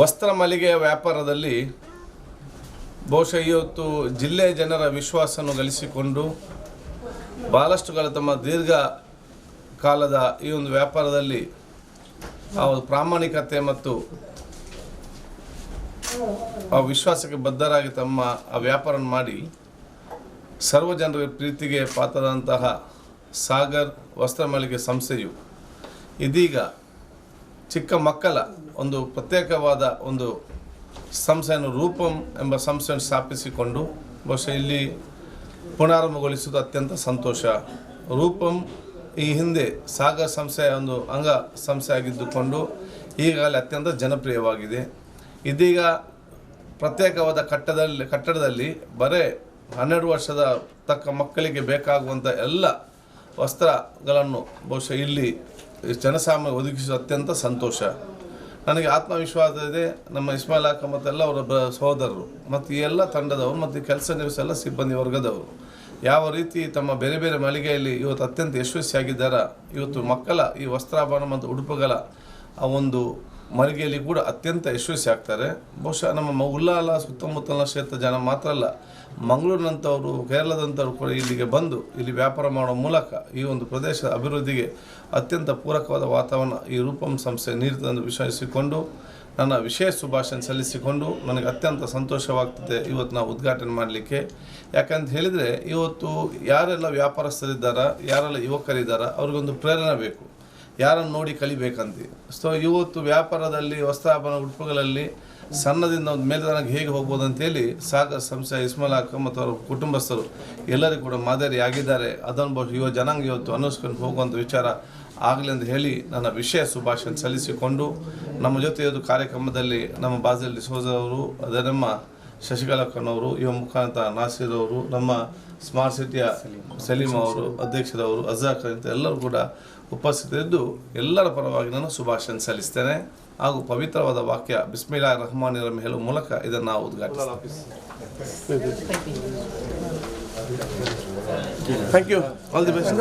ವಸ್ತ್ರ ಮಳಿಗೆಯ ವ್ಯಾಪಾರದಲ್ಲಿ ಬಹುಶಃ ಇವತ್ತು ಜಿಲ್ಲೆಯ ಜನರ ವಿಶ್ವಾಸವನ್ನು ಗಳಿಸಿಕೊಂಡು ಭಾಳಷ್ಟು ತಮ್ಮ ದೀರ್ಘ ಕಾಲದ ಈ ಒಂದು ವ್ಯಾಪಾರದಲ್ಲಿ ಆ ಪ್ರಾಮಾಣಿಕತೆ ಮತ್ತು ಆ ವಿಶ್ವಾಸಕ್ಕೆ ಬದ್ಧರಾಗಿ ತಮ್ಮ ಆ ವ್ಯಾಪಾರ ಮಾಡಿ ಸರ್ವ ಜನರ ಪ್ರೀತಿಗೆ ಪಾತ್ರದಂತಹ ಸಾಗರ್ ವಸ್ತ್ರ ಮಳಿಗೆ ಸಂಸ್ಥೆಯು ಇದೀಗ ಚಿಕ್ಕ ಮಕ್ಕಳ ಒಂದು ಪ್ರತ್ಯೇಕವಾದ ಒಂದು ಸಂಸ್ಥೆಯನ್ನು ರೂಪಂ ಎಂಬ ಸಂಸ್ಥೆಯನ್ನು ಸ್ಥಾಪಿಸಿಕೊಂಡು ಬಹುಶಃ ಇಲ್ಲಿ ಪುನರಾರಂಭಗೊಳಿಸುವುದು ಅತ್ಯಂತ ಸಂತೋಷ. ರೂಪಂ ಈ ಹಿಂದೆ ಸಾಗರ್ ಸಂಸ್ಥೆಯ ಒಂದು ಅಂಗ ಸಂಸ್ಥೆ ಆಗಿದ್ದುಕೊಂಡು ಈಗಾಗಲೇ ಅತ್ಯಂತ ಜನಪ್ರಿಯವಾಗಿದೆ. ಇದೀಗ ಪ್ರತ್ಯೇಕವಾದ ಕಟ್ಟಡದಲ್ಲಿ ಬರೇ 12 ವರ್ಷದ ತಕ್ಕ ಮಕ್ಕಳಿಗೆ ಬೇಕಾಗುವಂಥ ಎಲ್ಲ ವಸ್ತ್ರಗಳನ್ನು ಬಹುಶಃ ಇಲ್ಲಿ ಜನಸಾಮಾನ್ಯ ಒದಗಿಸುವ ಅತ್ಯಂತ ಸಂತೋಷ. ನನಗೆ ಆತ್ಮವಿಶ್ವಾಸ ಇದೆ. ನಮ್ಮ ಇಸ್ಮಾಯಿಲ್ ಅಕ್ಕ ಮತ್ತು ಎಲ್ಲ ಅವರ ಸಹೋದರರು ಮತ್ತು ಈ ಎಲ್ಲ ತಂಡದವರು ಮತ್ತು ಕೆಲಸ ನಿರ್ವಹಿಸೆಲ್ಲ ಸಿಬ್ಬಂದಿ ವರ್ಗದವರು ಯಾವ ರೀತಿ ತಮ್ಮ ಬೇರೆ ಬೇರೆ ಮಳಿಗೆಯಲ್ಲಿ ಇವತ್ತು ಅತ್ಯಂತ ಯಶಸ್ವಿಯಾಗಿದ್ದಾರೆ. ಇವತ್ತು ಮಕ್ಕಳ ಈ ವಸ್ತ್ರಾಭರಣ ಮತ್ತು ಉಡುಪುಗಳ ಆ ಒಂದು ಮಳಿಗೆಯಲ್ಲಿ ಕೂಡ ಅತ್ಯಂತ ಯಶಸ್ವಿ ಆಗ್ತಾರೆ. ಬಹುಶಃ ನಮ್ಮ ಉಳ್ಳಾಲ ಸುತ್ತಮುತ್ತಲಿನ ಕ್ಷೇತ್ರ ಜನ ಮಾತ್ರ ಅಲ್ಲ, ಮಂಗಳೂರಿನಂಥವರು, ಕೇರಳದಂಥವ್ರು ಕೂಡ ಇಲ್ಲಿಗೆ ಬಂದು ಇಲ್ಲಿ ವ್ಯಾಪಾರ ಮಾಡುವ ಮೂಲಕ ಈ ಒಂದು ಪ್ರದೇಶದ ಅಭಿವೃದ್ಧಿಗೆ ಅತ್ಯಂತ ಪೂರಕವಾದ ವಾತಾವರಣ ಈ ರೂಪಂ ಸಂಸ್ಥೆ ನೀಡುತ್ತದೆ ಎಂದು ವಿಶ್ವಸಿಸಿಕೊಂಡು ನನ್ನ ವಿಶೇಷ ಶುಭಾಶಯ ಸಲ್ಲಿಸಿಕೊಂಡು ನನಗೆ ಅತ್ಯಂತ ಸಂತೋಷವಾಗ್ತದೆ ಇವತ್ತು ನಾವು ಉದ್ಘಾಟನೆ ಮಾಡಲಿಕ್ಕೆ. ಯಾಕಂತ ಹೇಳಿದರೆ ಇವತ್ತು ಯಾರೆಲ್ಲ ವ್ಯಾಪಾರಸ್ಥರಿದ್ದಾರೆ, ಯಾರೆಲ್ಲ ಯುವಕರಿದ್ದಾರೆ, ಅವ್ರಿಗೊಂದು ಪ್ರೇರಣೆ ಬೇಕು, ಯಾರನ್ನು ನೋಡಿ ಕಲಿಬೇಕಂತ. ಸೊ ಇವತ್ತು ವ್ಯಾಪಾರದಲ್ಲಿ ವಸ್ತ್ರಾಭರಣ ಉಡುಪುಗಳಲ್ಲಿ ಸಣ್ಣದಿಂದ ಒಂದು ಮೇಲ್ದನಕ್ಕೆ ಹೇಗೆ ಹೋಗ್ಬೋದು ಅಂತೇಳಿ ಸಾಗರ್ ಸಂಸ್ಥೆ ಇಸ್ಮಾಯಿಲ್ ಅಕ್ಕ ಮತ್ತು ಅವರ ಕುಟುಂಬಸ್ಥರು ಎಲ್ಲರಿಗೂ ಕೂಡ ಮಾದರಿಯಾಗಿದ್ದಾರೆ. ಅದನ್ನು ಯುವ ಜನಾಂಗ ಇವತ್ತು ಅನುಸರಿಸ್ಕೊಂಡು ಹೋಗುವಂಥ ವಿಚಾರ ಆಗಲಿ ಅಂತ ಹೇಳಿ ನನ್ನ ವಿಶೇಷ ಶುಭಾಶಯ ಸಲ್ಲಿಸಿಕೊಂಡು ನಮ್ಮ ಜೊತೆ ಇವತ್ತು ಕಾರ್ಯಕ್ರಮದಲ್ಲಿ ನಮ್ಮ ಬಾಜಲ್ಲಿ ಸೋಜರವರು, ಅದೇ ನಮ್ಮ ಶಶಿಕಲಾಕ್ಕನವರು, ಯುವ ಮುಖಾಂತ ನಾಸೀರ್ ಅವರು, ನಮ್ಮ ಸ್ಮಾರ್ಟ್ ಸಿಟಿಯ ಸಲೀಂ ಅವರು, ಅಧ್ಯಕ್ಷರವರು, ಅಜಾಕ್ ಅಂತ ಎಲ್ಲರೂ ಕೂಡ ಉಪಸ್ಥಿತರಿದ್ದು ಎಲ್ಲರ ಪರವಾಗಿ ನಾನು ಶುಭಾಶಯ ಸಲ್ಲಿಸ್ತೇನೆ. ಹಾಗೂ ಪವಿತ್ರವಾದ ವಾಕ್ಯ ಬಿಸ್ಮಿಲ್ಲಾಹಿರ್ ರಹಮಾನಿರ್ ರಹೀಂ ಹೇಳುವ ಮೂಲಕ ಇದನ್ನು ನಾವು ಉದ್ಘಾಟಿಸ್ತೇವೆ. Thank you. All the best.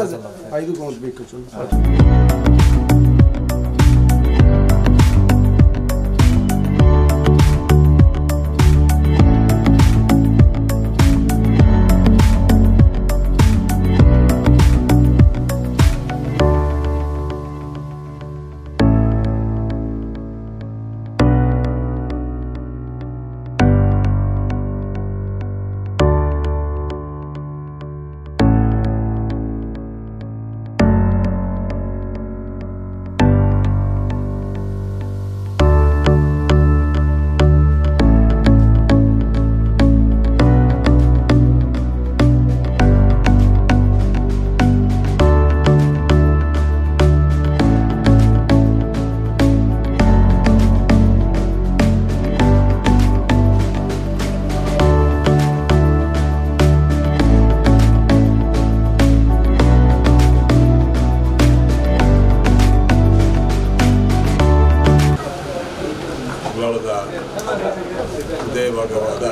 ಹೃದಯ ಭಾಗವಾದ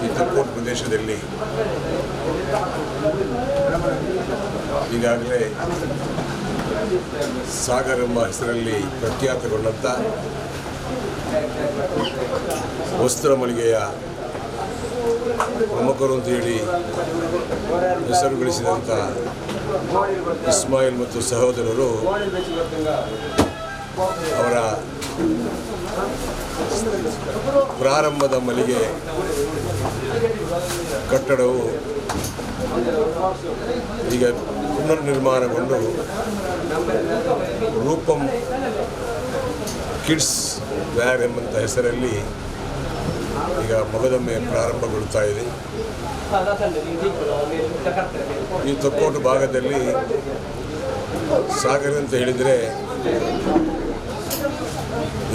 ಈ ತಪ್ಪೋಟ್ ಪ್ರದೇಶದಲ್ಲಿ ಈಗಾಗಲೇ ಸಾಗರ್ ಎಂಬ ಹೆಸರಲ್ಲಿ ಪ್ರಖ್ಯಾತಗೊಂಡಂಥ ವಸ್ತ್ರ ಮಳಿಗೆಯ ಪ್ರಮುಖರು ಅಂತೇಳಿ ಹೆಸರು ಗಳಿಸಿದಂಥ ಇಸ್ಮಾಯಿಲ್ ಮತ್ತು ಸಹೋದರರು ಅವರ ಪ್ರಾರಂಭದ ಮಳಿಗೆ ಕಟ್ಟಡವು ಈಗ ಪುನರ್ನಿರ್ಮಾಣಗೊಂಡು ರೂಪಂ ಕಿಡ್ಸ್ ವ್ಯಾರ್ ಎಂಬಂಥ ಹೆಸರಲ್ಲಿ ಈಗ ಮಗದೊಮ್ಮೆ ಪ್ರಾರಂಭಗೊಳ್ತಾ ಇದೆ. ಈ ತೊಕ್ಕೋಟು ಭಾಗದಲ್ಲಿ ಸಾಗರ್ ಅಂತ ಹೇಳಿದರೆ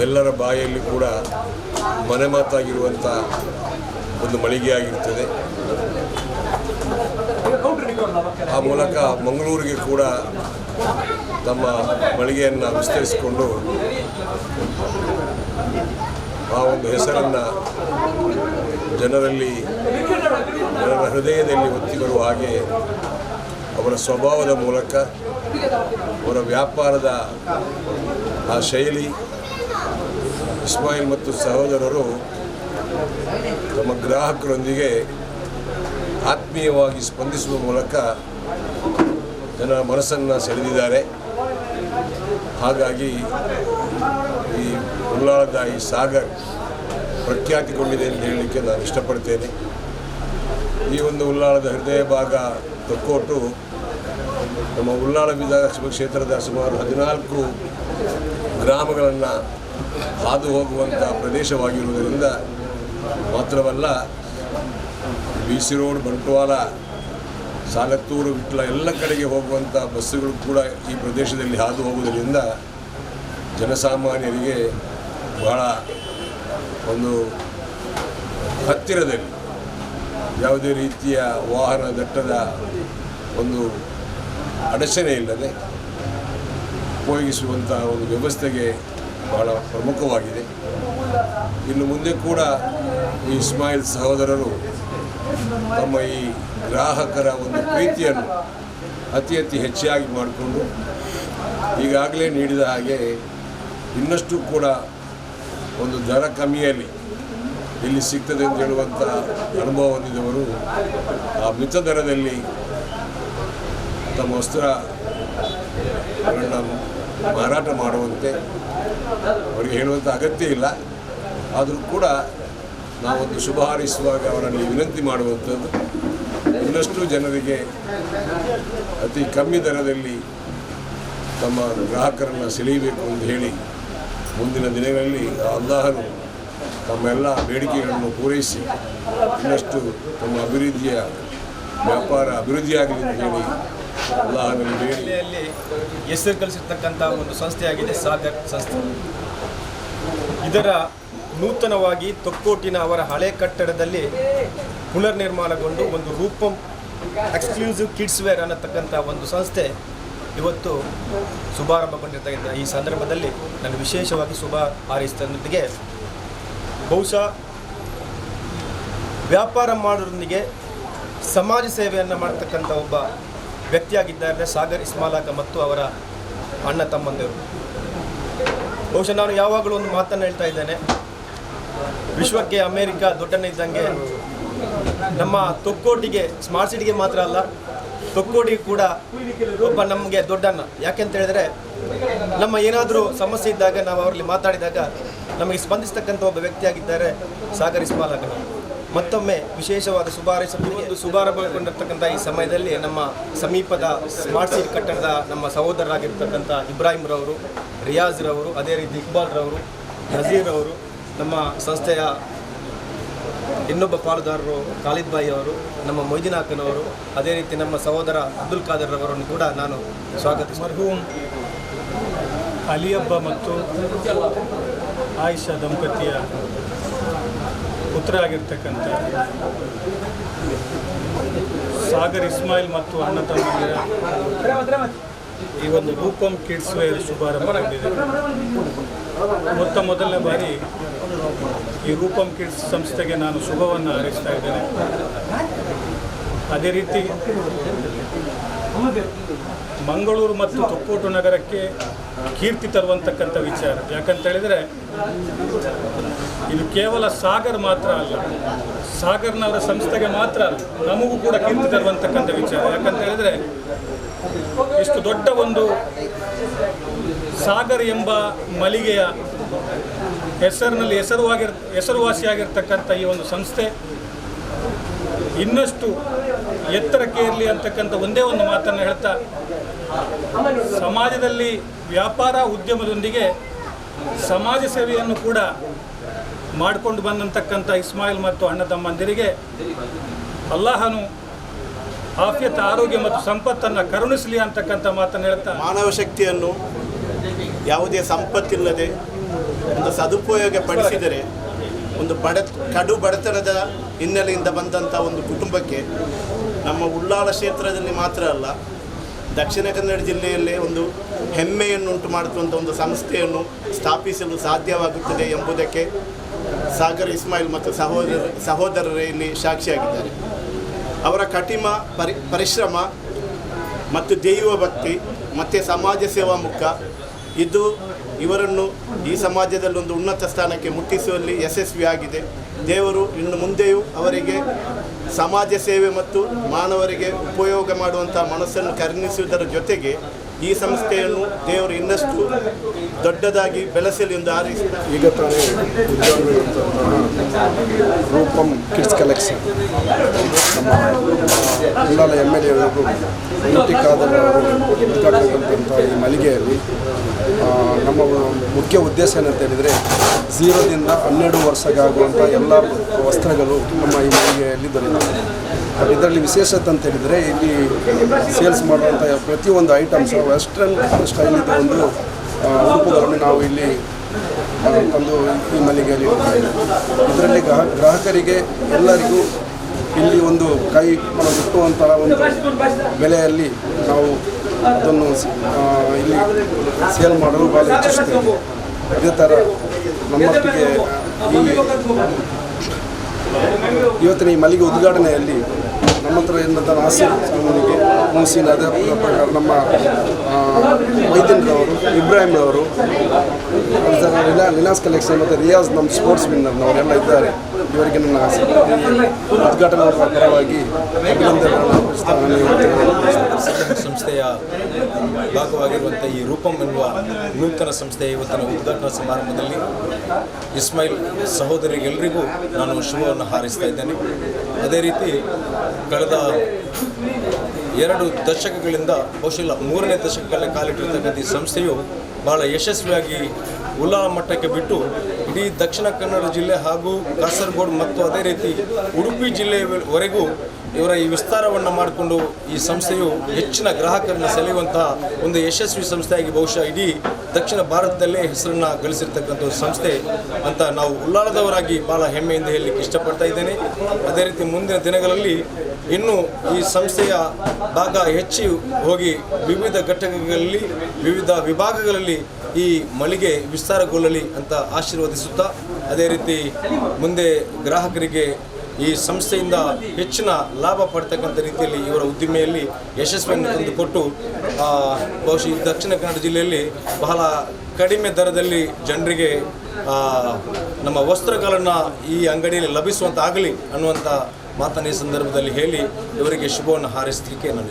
ಎಲ್ಲರ ಬಾಯಲ್ಲಿ ಕೂಡ ಮನೆ ಮಾತಾಗಿರುವಂಥ ಒಂದು ಮಳಿಗೆಯಾಗಿರ್ತದೆ. ಆ ಮೂಲಕ ಮಂಗಳೂರಿಗೆ ಕೂಡ ತಮ್ಮ ಮಳಿಗೆಯನ್ನು ವಿಸ್ತರಿಸಿಕೊಂಡು ಆ ಒಂದು ಹೆಸರನ್ನು ಜನರ ಹೃದಯದಲ್ಲಿ ಒತ್ತಿ ಬರುವ ಹಾಗೆ ಅವರ ಸ್ವಭಾವದ ಮೂಲಕ ಅವರ ವ್ಯಾಪಾರದ ಆ ಶೈಲಿ ಇಸ್ಮಾಯಿಲ್ ಮತ್ತು ಸಹೋದರರು ತಮ್ಮ ಗ್ರಾಹಕರೊಂದಿಗೆ ಆತ್ಮೀಯವಾಗಿ ಸ್ಪಂದಿಸುವ ಮೂಲಕ ಜನರ ಮನಸ್ಸನ್ನು ಸೆಳೆದಿದ್ದಾರೆ. ಹಾಗಾಗಿ ಈ ಉಳ್ಳಾಳದ ಈ ಸಾಗರ್ ಪ್ರಖ್ಯಾತಿಗೊಂಡಿದೆ ಅಂತ ಹೇಳಲಿಕ್ಕೆ ನಾನು ಇಷ್ಟಪಡ್ತೇನೆ. ಈ ಒಂದು ಉಳ್ಳಾಳದ ಹೃದಯ ಭಾಗ ತೊಕ್ಕೋಟು ನಮ್ಮ ಉಳ್ಳಾಳ ವಿಧಾನಸಭಾ ಕ್ಷೇತ್ರದ ಸುಮಾರು 14 ಗ್ರಾಮಗಳನ್ನು ಹಾದು ಹೋಗುವಂಥ ಪ್ರದೇಶವಾಗಿರುವುದರಿಂದ ಮಾತ್ರವಲ್ಲ, BC ರೋಡ್, ಬಂಟ್ವಾಳ, ಸಾಗತ್ತೂರು, ವಿಟ್ಲ ಎಲ್ಲ ಕಡೆಗೆ ಹೋಗುವಂಥ ಬಸ್ಸುಗಳು ಕೂಡ ಈ ಪ್ರದೇಶದಲ್ಲಿ ಹಾದು ಹೋಗುವುದರಿಂದ ಜನಸಾಮಾನ್ಯರಿಗೆ ಬಹಳ ಒಂದು ಹತ್ತಿರದಲ್ಲಿ ಯಾವುದೇ ರೀತಿಯ ವಾಹನ ದಟ್ಟದ ಒಂದು ಅಡಚಣೆ ಇಲ್ಲದೆ ಉಪಯೋಗಿಸುವಂಥ ಒಂದು ವ್ಯವಸ್ಥೆಗೆ ಬಹಳ ಪ್ರಮುಖವಾಗಿದೆ. ಇನ್ನು ಮುಂದೆ ಕೂಡ ಈ ಇಸ್ಮಾಯಿಲ್ ಸಹೋದರರು ತಮ್ಮ ಈ ಗ್ರಾಹಕರ ಒಂದು ಪ್ರೀತಿಯನ್ನು ಅತಿ ಹೆಚ್ಚಾಗಿ ಮಾಡಿಕೊಂಡು ಈಗಾಗಲೇ ನೀಡಿದ ಹಾಗೆ ಇನ್ನಷ್ಟು ಕೂಡ ಒಂದು ದರ ಕಮ್ಮಿಯಲ್ಲಿ ಇಲ್ಲಿ ಸಿಗ್ತದೆ ಅಂತ ಹೇಳುವಂಥ ಅನುಭವ ಹೊಂದಿದವರು ಆ ಮಿತ ದರದಲ್ಲಿ ತಮ್ಮ ವಸ್ತ್ರಗಳನ್ನು ಮಾರಾಟ ಮಾಡುವಂತೆ ಅವರಿಗೆ ಹೇಳುವಂಥ ಅಗತ್ಯ ಇಲ್ಲ. ಆದರೂ ಕೂಡ ನಾವೊಂದು ಶುಭ ಹಾರೈಸುವಾಗ ಅವರಲ್ಲಿ ವಿನಂತಿ ಮಾಡುವಂಥದ್ದು ಇನ್ನಷ್ಟು ಜನರಿಗೆ ಅತಿ ಕಮ್ಮಿ ದರದಲ್ಲಿ ತಮ್ಮ ಗ್ರಾಹಕರನ್ನು ಸೆಳೆಯಬೇಕು ಎಂದು ಹೇಳಿ ಮುಂದಿನ ದಿನಗಳಲ್ಲಿ ಅಲ್ಲಾಹನು ತಮ್ಮೆಲ್ಲ ಬೇಡಿಕೆಗಳನ್ನು ಪೂರೈಸಿ ಇನ್ನಷ್ಟು ತಮ್ಮ ವ್ಯಾಪಾರ ಅಭಿವೃದ್ಧಿಯಾಗಲಿ ಅಂತ ಹೇಳಿ ಅಲ್ಲಾಹನಲ್ಲಿ ಬೇಡಿ. ಹೆಸರು ಗಳಿಸಿರ್ತಕ್ಕಂಥ ಒಂದು ಸಂಸ್ಥೆಯಾಗಿದೆ ಸಾಗರ್ ಸಂಸ್ಥೆ. ಇದರ ನೂತನವಾಗಿ ತೊಕ್ಕೋಟಿನ ಅವರ ಹಳೆ ಕಟ್ಟಡದಲ್ಲಿ ಪುನರ್ನಿರ್ಮಾಣಗೊಂಡು ಒಂದು ರೂಪಂ ಎಕ್ಸ್ಕ್ಲೂಸಿವ್ ಕಿಡ್ಸ್ ವೇರ್ ಅನ್ನತಕ್ಕಂಥ ಒಂದು ಸಂಸ್ಥೆ ಇವತ್ತು ಶುಭಾರಂಭಗೊಂಡಿರ್ತಕ್ಕಂಥ ಈ ಸಂದರ್ಭದಲ್ಲಿ ನಾನು ವಿಶೇಷವಾಗಿ ಶುಭ ಹಾರೈಸಿದೊಂದಿಗೆ ಬಹುಶಃ ವ್ಯಾಪಾರ ಮಾಡೋರೊಂದಿಗೆ ಸಮಾಜ ಸೇವೆಯನ್ನು ಮಾಡ್ತಕ್ಕಂಥ ಒಬ್ಬ ವ್ಯಕ್ತಿಯಾಗಿದ್ದಾರೆ ಸಾಗರ್ ಇಸ್ಮಾಲಾಕ ಮತ್ತು ಅವರ ಅಣ್ಣ ತಮ್ಮಂದಿರು. ಬಹುಶಃ ನಾನು ಯಾವಾಗಲೂ ಒಂದು ಮಾತನ್ನು ಹೇಳ್ತಾ ಇದ್ದೇನೆ, ವಿಶ್ವಕ್ಕೆ ಅಮೇರಿಕ ದೊಡ್ಡಣ್ಣ ಇದ್ದಂಗೆ ನಮ್ಮ ತೊಕ್ಕೋಟಿಗೆ ಸ್ಮಾರ್ಟ್ ಸಿಟಿಗೆ ಮಾತ್ರ ಅಲ್ಲ, ತೊಕ್ಕೋಟಿಗೆ ಕೂಡ ಒಬ್ಬ ನಮಗೆ ದೊಡ್ಡಣ್ಣ. ಯಾಕೆಂತ ಹೇಳಿದ್ರೆ ನಮ್ಮ ಏನಾದರೂ ಸಮಸ್ಯೆ ಇದ್ದಾಗ ನಾವು ಅವರಲ್ಲಿ ಮಾತಾಡಿದಾಗ ನಮಗೆ ಸ್ಪಂದಿಸ್ತಕ್ಕಂಥ ಒಬ್ಬ ವ್ಯಕ್ತಿಯಾಗಿದ್ದಾರೆ ಸಾಗರ್ ಇಸ್ಮಾಲಾಕರು. ಮತ್ತೊಮ್ಮೆ ವಿಶೇಷವಾದ ಶುಭಾರಂಭಗೊಂಡಿರ್ತಕ್ಕಂಥ ಈ ಸಮಯದಲ್ಲಿ ನಮ್ಮ ಸಮೀಪದ ಸ್ಮಾರ್ಟ್ ಸಿಟಿ ಕಟ್ಟಡದ ನಮ್ಮ ಸಹೋದರರಾಗಿರ್ತಕ್ಕಂಥ ಇಬ್ರಾಹಿಂರವರು, ರಿಯಾಜ್ರವರು, ಅದೇ ರೀತಿ ಇಕ್ಬಾಲ್ರವರು, ನಜೀರ್ ಅವರು, ನಮ್ಮ ಸಂಸ್ಥೆಯ ಇನ್ನೊಬ್ಬ ಪಾಲುದಾರರು ಖಾಲಿದ್ ಬಾಯಿ ಅವರು, ನಮ್ಮ ಮೊಯ್ದಿನ್ ಅಕ್ಕನವರು, ಅದೇ ರೀತಿ ನಮ್ಮ ಸಹೋದರ ಅಬ್ದುಲ್ ಖಾದರ್ ಅವರನ್ನು ಕೂಡ ನಾನು ಸ್ವಾಗತಿಸಿ ಮರ್ಹೂಮ್ ಅಲಿಯಬ್ಬ ಮತ್ತು ಆಯಿಷಾ ದಂಪತಿಯ ಪುತ್ರ ಆಗಿರ್ತಕ್ಕಂಥ ಸಾಗರ್ ಇಸ್ಮಾಯಿಲ್ ಮತ್ತು ಅಣ್ಣ ತಮ್ಮಂದಿರ ಈ ಒಂದು ರೂಪಂ ಕಿಡ್ಸ್ ವೇರ್ ಶುಭಾರಂಭಗೊಂಡಿದೆ. ಮೊದಲನೇ ಬಾರಿ ಈ ರೂಪಂ ಕಿಡ್ಸ್ ಸಂಸ್ಥೆಗೆ ನಾನು ಶುಭವನ್ನು ಹಾರೈಸ್ತಾ ಇದ್ದೇನೆ. ಅದೇ ರೀತಿ ಮಂಗಳೂರು ಮತ್ತು ತೊಕ್ಕೋಟು ನಗರಕ್ಕೆ ಕೀರ್ತಿ ತರುವಂತಕ್ಕಂಥ ವಿಚಾರ. ಯಾಕಂತ ಹೇಳಿದರೆ ಇದು ಕೇವಲ ಸಾಗರ್ ಮಾತ್ರ ಅಲ್ಲ, ಸಾಗರ್ನವರ ಸಂಸ್ಥೆಗೆ ಮಾತ್ರ ಅಲ್ಲ, ನಮಗೂ ಕೂಡ ಕೀರ್ತಿ ತರುವಂತಕ್ಕಂಥ ವಿಚಾರ. ಯಾಕಂತ ಹೇಳಿದರೆ ಇಷ್ಟು ದೊಡ್ಡ ಒಂದು ಸಾಗರ್ ಎಂಬ ಮಳಿಗೆಯ ಹೆಸರಿನಲ್ಲಿ ಹೆಸರುವಾಸಿಯಾಗಿರ್ತಕ್ಕಂಥ ಈ ಒಂದು ಸಂಸ್ಥೆ ಇನ್ನಷ್ಟು ಎತ್ತರಕ್ಕೆ ಇರಲಿ ಅಂತಕ್ಕಂಥ ಒಂದೇ ಒಂದು ಮಾತನ್ನು ಹೇಳ್ತಾ, ಸಮಾಜದಲ್ಲಿ ವ್ಯಾಪಾರ ಉದ್ಯಮದೊಂದಿಗೆ ಸಮಾಜ ಸೇವೆಯನ್ನು ಕೂಡ ಮಾಡಿಕೊಂಡು ಬಂದಂತಕ್ಕಂಥ ಇಸ್ಮಾಯಿಲ್ ಮತ್ತು ಅಣ್ಣ ತಮ್ಮಂದಿರಿಗೆ ಅಲ್ಲಾಹನು ಆಫಿಯತ್, ಆರೋಗ್ಯ ಮತ್ತು ಸಂಪತ್ತನ್ನು ಕರುಣಿಸಲಿ ಅಂತಕ್ಕಂಥ ಮಾತನ್ನು ಹೇಳ್ತಾ, ಮಾನವ ಶಕ್ತಿಯನ್ನು ಯಾವುದೇ ಸಂಪತ್ತಿಲ್ಲದೆ ಒಂದು ಸದುಪಯೋಗ ಪಡಿಸಿದರೆ ಒಂದು ಕಡು ಬಡತನದ ಹಿನ್ನೆಲೆಯಿಂದ ಬಂದಂಥ ಒಂದು ಕುಟುಂಬಕ್ಕೆ ನಮ್ಮ ಉಳ್ಳಾಲ ಕ್ಷೇತ್ರದಲ್ಲಿ ಮಾತ್ರ ಅಲ್ಲ, ದಕ್ಷಿಣ ಕನ್ನಡ ಜಿಲ್ಲೆಯಲ್ಲೇ ಒಂದು ಹೆಮ್ಮೆಯನ್ನುಂಟು ಮಾಡುವಂಥ ಒಂದು ಸಂಸ್ಥೆಯನ್ನು ಸ್ಥಾಪಿಸಲು ಸಾಧ್ಯವಾಗುತ್ತದೆ ಎಂಬುದಕ್ಕೆ ಸಾಗರ್ ಇಸ್ಮಾಯಿಲ್ ಮತ್ತು ಸಹೋದರರೇ ಇಲ್ಲಿ ಸಾಕ್ಷಿಯಾಗಿದ್ದಾರೆ. ಅವರ ಕಠಿಣ ಪರಿಶ್ರಮ ಮತ್ತು ದೈವಭಕ್ತಿ ಮತ್ತು ಸಮಾಜ ಸೇವಾ ಮುಖ ಇದು ಇವರನ್ನು ಈ ಸಮಾಜದಲ್ಲಿ ಒಂದು ಉನ್ನತ ಸ್ಥಾನಕ್ಕೆ ಮುಟ್ಟಿಸುವಲ್ಲಿ ಯಶಸ್ವಿಯಾಗಿದೆ. ದೇವರು ಇನ್ನು ಮುಂದೆಯೂ ಅವರಿಗೆ ಸಮಾಜ ಸೇವೆ ಮತ್ತು ಮಾನವರಿಗೆ ಉಪಯೋಗ ಮಾಡುವಂಥ ಮನಸ್ಸನ್ನು ಕರುಣಿಸುವುದರ ಜೊತೆಗೆ ಈ ಸಂಸ್ಥೆಯನ್ನು ದೇವರು ಇನ್ನಷ್ಟು ದೊಡ್ಡದಾಗಿ ಬೆಳೆಸಲಿ ಎಂದು ಹಾರೈಸಿದ್ದಾರೆ. ಈಗ ತಾನೇ ರೂಪಂ ಕಿಡ್ಸ್ ಕಲೆಕ್ಷನ್ ನಮ್ಮ ಉಳ್ಳಾಲ MLA ಅವರು ಉದ್ಘಾಟನೆಗೊಂಡಂಥ ಈ ಮಳಿಗೆಯಲ್ಲಿ ನಮ್ಮ ಮುಖ್ಯ ಉದ್ದೇಶ ಏನಂತ ಹೇಳಿದರೆ 0ದಿಂದ 12 ವರ್ಷಗಾಗುವಂಥ ಎಲ್ಲ ವಸ್ತ್ರಗಳು ನಮ್ಮ ಈ ಮಳಿಗೆಯಲ್ಲಿ ದೊರೆಯುತ್ತವೆ. ಇದರಲ್ಲಿ ವಿಶೇಷತೆ ಅಂತ ಹೇಳಿದರೆ ಇಲ್ಲಿ ಸೇಲ್ಸ್ ಮಾಡುವಂಥ ಪ್ರತಿಯೊಂದು ಐಟಮ್ಸ್ ವೆಸ್ಟರ್ನ್ ಸ್ಟೈಲಿದ್ದು ಒಂದು ಉಡುಪುಗಳನ್ನು ನಾವು ಇಲ್ಲಿ ತಂದು ಈ ಮಳಿಗೆಯಲ್ಲಿ ಇದರಲ್ಲಿ ಗ್ರಾಹಕರಿಗೆ ಎಲ್ಲರಿಗೂ ಇಲ್ಲಿ ಒಂದು ಕೈ ಮುಟ್ಟುವಂತಹ ಒಂದು ಬೆಲೆಯಲ್ಲಿ ನಾವು ಅದನ್ನು ಇಲ್ಲಿ ಸೇಲ್ ಮಾಡಲು ಭಾಳ ಇಚ್ಛಿಸುತ್ತೇವೆ. ಇದೇ ಥರ ನಮ್ಮೊಟ್ಟಿಗೆ ಇವತ್ತಿನ ಈ ಮಳಿಗೆ ಉದ್ಘಾಟನೆಯಲ್ಲಿ ನಮ್ಮ ಹತ್ರ ಇದ್ದಂಥ ನಾಸಿರ್ ಅವರಿಗೆ ಮೂಸಿನ್, ಅದೇ ಪ್ರಕಾರ ನಮ್ಮ ಮೈದಿನ್ರವರು, ಇಬ್ರಾಹಿಂರವರು, ಲಿನಾಸ್ ಕಲೆಕ್ಷನ್ ಮತ್ತು ರಿಯಾಜ್ ನಮ್ಮ ಸ್ಪೋರ್ಟ್ಸ್ ವಿನ್ನರ್ನವರೆಲ್ಲ ಇದ್ದಾರೆ. ಇವರಿಗೆ ನನ್ನ ಉದ್ಘಾಟನಾ ಪರವಾಗಿ ಸಂಸ್ಥೆಯ ಭಾಗವಾಗಿರುವಂಥ ಈ ರೂಪಂ ಎನ್ನುವ ನೂತನ ಸಂಸ್ಥೆಯ ಇವತ್ತಿನ ಉದ್ಘಾಟನಾ ಸಮಾರಂಭದಲ್ಲಿ ಇಸ್ಮಾಯಿಲ್ ಸಹೋದರಿಗೆಲ್ಲರಿಗೂ ನಾನು ಶುಭವನ್ನು ಹಾರೈಸ್ತಾ ಇದ್ದೇನೆ. ಅದೇ ರೀತಿ ಕಳೆದ 2 ದಶಕಗಳಿಂದ ಬಹುಶಃ 3ನೇ ದಶಕದಲ್ಲೇ ಕಾಲಿಟ್ಟಿರ್ತಕ್ಕಂಥ ಈ ಸಂಸ್ಥೆಯು ಬಹಳ ಯಶಸ್ವಿಯಾಗಿ ಉಳ್ಳಾಲ ಮಟ್ಟಕ್ಕೆ ಬಿಟ್ಟು ಇಡೀ ದಕ್ಷಿಣ ಕನ್ನಡ ಜಿಲ್ಲೆ ಹಾಗೂ ಕಾಸರಗೋಡು ಮತ್ತು ಅದೇ ರೀತಿ ಉಡುಪಿ ಜಿಲ್ಲೆಯವರೆಗೂ ಇವರ ಈ ವಿಸ್ತಾರವನ್ನು ಮಾಡಿಕೊಂಡು ಈ ಸಂಸ್ಥೆಯು ಹೆಚ್ಚಿನ ಗ್ರಾಹಕರನ್ನು ಸೆಳೆಯುವಂತಹ ಒಂದು ಯಶಸ್ವಿ ಸಂಸ್ಥೆಯಾಗಿ ಬಹುಶಃ ಇಡೀ ದಕ್ಷಿಣ ಭಾರತದಲ್ಲೇ ಹೆಸರನ್ನು ಗಳಿಸಿರ್ತಕ್ಕಂಥ ಸಂಸ್ಥೆ ಅಂತ ನಾವು ಉಳ್ಳಾಲದವರಾಗಿ ಭಾಳ ಹೆಮ್ಮೆಯಿಂದ ಹೇಳಲಿಕ್ಕೆ ಇಷ್ಟಪಡ್ತಾ ಇದ್ದೇನೆ. ಅದೇ ರೀತಿ ಮುಂದಿನ ದಿನಗಳಲ್ಲಿ ಇನ್ನೂ ಈ ಸಂಸ್ಥೆಯ ಭಾಗ ಹೆಚ್ಚಿ ಹೋಗಿ ವಿವಿಧ ಘಟಕಗಳಲ್ಲಿ ವಿವಿಧ ವಿಭಾಗಗಳಲ್ಲಿ ಈ ಮಳಿಗೆ ವಿಸ್ತಾರಗೊಳ್ಳಲಿ ಅಂತ ಆಶೀರ್ವದಿಸುತ್ತಾ, ಅದೇ ರೀತಿ ಮುಂದೆ ಗ್ರಾಹಕರಿಗೆ ಈ ಸಂಸ್ಥೆಯಿಂದ ಹೆಚ್ಚಿನ ಲಾಭ ಪಡ್ತಕ್ಕಂಥ ರೀತಿಯಲ್ಲಿ ಇವರ ಉದ್ದಿಮೆಯಲ್ಲಿ ಯಶಸ್ವಿಯನ್ನು ತಂದುಕೊಟ್ಟು ಬಹುಶಃ ಈ ದಕ್ಷಿಣ ಕನ್ನಡ ಜಿಲ್ಲೆಯಲ್ಲಿ ಬಹಳ ಕಡಿಮೆ ದರದಲ್ಲಿ ಜನರಿಗೆ ನಮ್ಮ ವಸ್ತ್ರಗಳನ್ನು ಈ ಅಂಗಡಿಯಲ್ಲಿ ಲಭಿಸುವಂತಾಗಲಿ ಅನ್ನುವಂಥ ಮಾತನ್ನ ಈ ಸಂದರ್ಭದಲ್ಲಿ ಹೇಳಿ ಇವರಿಗೆ ಶುಭವನ್ನು ಹಾರೈಸಲಿಕ್ಕೆ ನಾನು